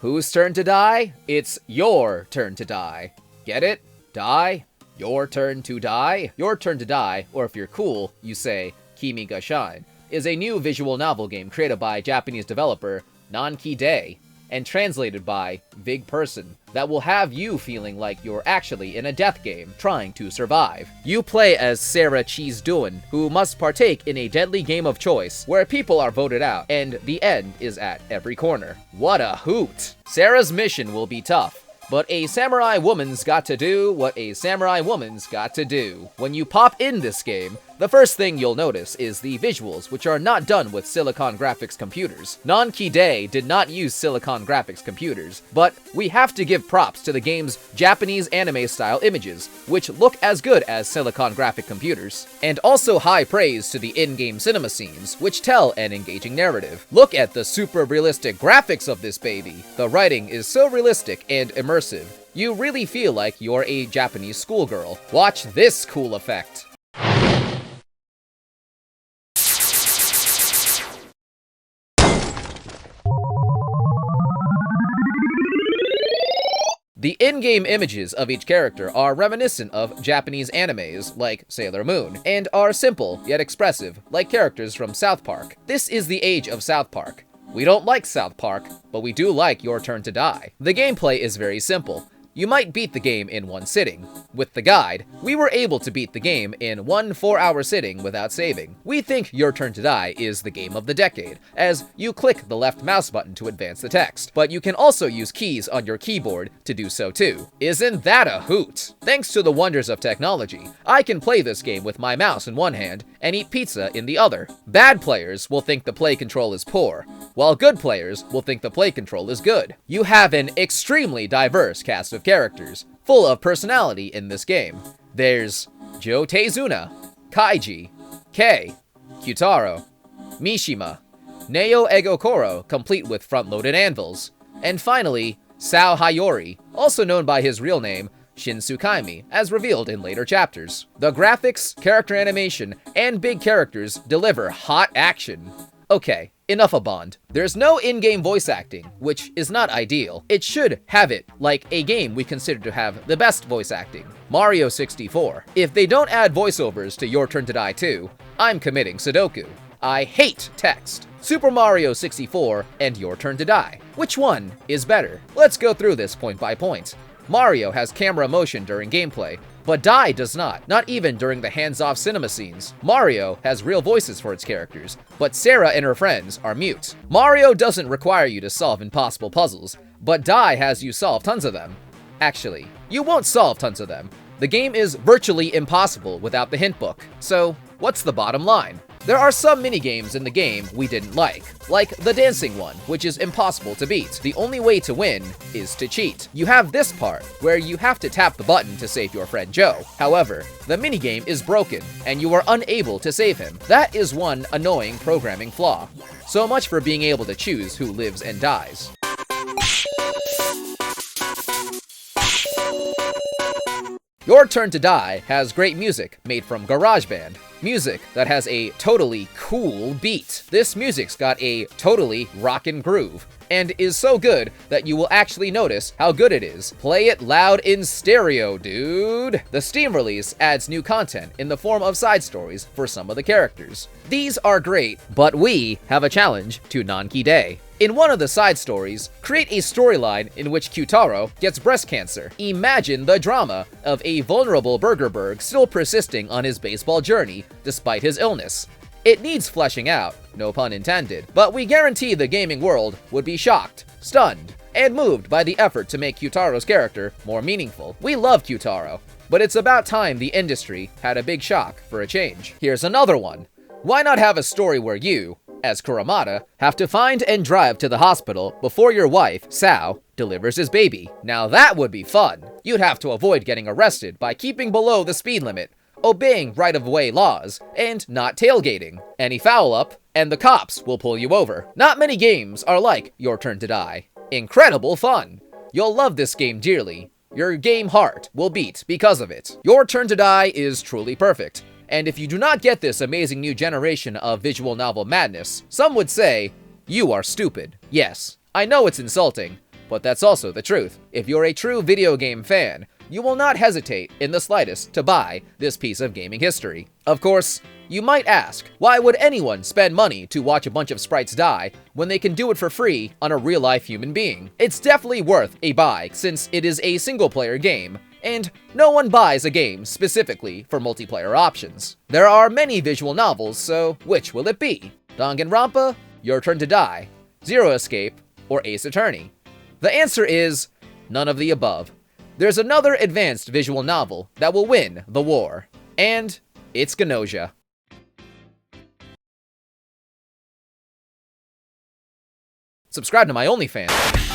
Whose turn to die? It's your turn to die. Get it? Die? Your turn to die? Your turn to die, or if you're cool, you say Kimi ga Shine, is a new visual novel game created by Japanese developer YttD and translated by Vig Person that will have you feeling like you're actually in a death game trying to survive. You play as Sarah Cheese Doin, who must partake in a deadly game of choice where people are voted out and the end is at every corner. What a hoot! Sarah's mission will be tough, but a samurai woman's got to do what a samurai woman's got to do. When you pop in this game, the first thing you'll notice is the visuals, which are not done with Silicon Graphics computers. YttD did not use Silicon Graphics computers, but we have to give props to the game's Japanese anime-style images, which look as good as Silicon Graphic computers. And also high praise to the in-game cinema scenes, which tell an engaging narrative. Look at the super realistic graphics of this baby. The writing is so realistic and immersive. You really feel like you're a Japanese schoolgirl. Watch this cool effect. The in-game images of each character are reminiscent of Japanese animes like Sailor Moon, and are simple yet expressive, like characters from South Park. This is the age of South Park. We don't like South Park, but we do like Your Turn to Die. The gameplay is very simple. You might beat the game in one sitting. With the guide, we were able to beat the game in one 4-hour sitting without saving. We think Your Turn to Die is the game of the decade, as you click the left mouse button to advance the text, but you can also use keys on your keyboard to do so too. Isn't that a hoot? Thanks to the wonders of technology, I can play this game with my mouse in one hand and eat pizza in the other. Bad players will think the play control is poor, while good players will think the play control is good. You have an extremely diverse cast of characters, full of personality in this game. There's Jo Teizuna, Kaiji, Kei, Kyutaro, Mishima, Neo Egokoro, complete with front-loaded anvils, and finally, Sao Hayori, also known by his real name, Shin Tsukaimi, as revealed in later chapters. The graphics, character animation, and big characters deliver hot action. Okay, enough of Bond. There's no in-game voice acting, which is not ideal. It should have it, like a game we consider to have the best voice acting, Mario 64. If they don't add voiceovers to Your Turn to Die 2, I'm committing Sudoku. I hate text. Super Mario 64 and Your Turn to Die. Which one is better? Let's go through this point by point. Mario has camera motion during gameplay, but Die does not even during the hands-off cinema scenes. Mario has real voices for its characters, but Sarah and her friends are mute. Mario doesn't require you to solve impossible puzzles, but Die has you solve tons of them. Actually, you won't solve tons of them. The game is virtually impossible without the hint book. So, what's the bottom line? There are some minigames in the game we didn't like the dancing one, which is impossible to beat. The only way to win is to cheat. You have this part, where you have to tap the button to save your friend Joe. However, the minigame is broken, and you are unable to save him. That is one annoying programming flaw. So much for being able to choose who lives and dies. Your Turn to Die has great music made from GarageBand. Music that has a totally cool beat. This music's got a totally rockin' groove, and is so good that you will actually notice how good it is. Play it loud in stereo, dude! The Steam release adds new content in the form of side stories for some of the characters. These are great, but we have a challenge to YttD. In one of the side stories, create a storyline in which Kyutaro gets breast cancer. Imagine the drama of a vulnerable Burgerberg still persisting on his baseball journey despite his illness. It needs fleshing out, no pun intended, but we guarantee the gaming world would be shocked, stunned, and moved by the effort to make Kyutaro's character more meaningful. We love Kyutaro, but it's about time the industry had a big shock for a change. Here's another one. Why not have a story where you, as Kuramata, have to find and drive to the hospital before your wife, Sao, delivers his baby? Now that would be fun. You'd have to avoid getting arrested by keeping below the speed limit, obeying right-of-way laws, and not tailgating. Any foul up, and the cops will pull you over. Not many games are like Your Turn to Die. Incredible fun. You'll love this game dearly. Your game heart will beat because of it. Your Turn to Die is truly perfect. And if you do not get this amazing new generation of visual novel madness, some would say, you are stupid. Yes, I know it's insulting, but that's also the truth. If you're a true video game fan, you will not hesitate in the slightest to buy this piece of gaming history. Of course, you might ask, why would anyone spend money to watch a bunch of sprites die when they can do it for free on a real-life human being? It's definitely worth a buy since it is a single-player game, and no one buys a game specifically for multiplayer options. There are many visual novels, so which will it be? Danganronpa, Your Turn to Die, Zero Escape, or Ace Attorney? The answer is none of the above. There's another advanced visual novel that will win the war, and it's Gnosia. Subscribe to my OnlyFans.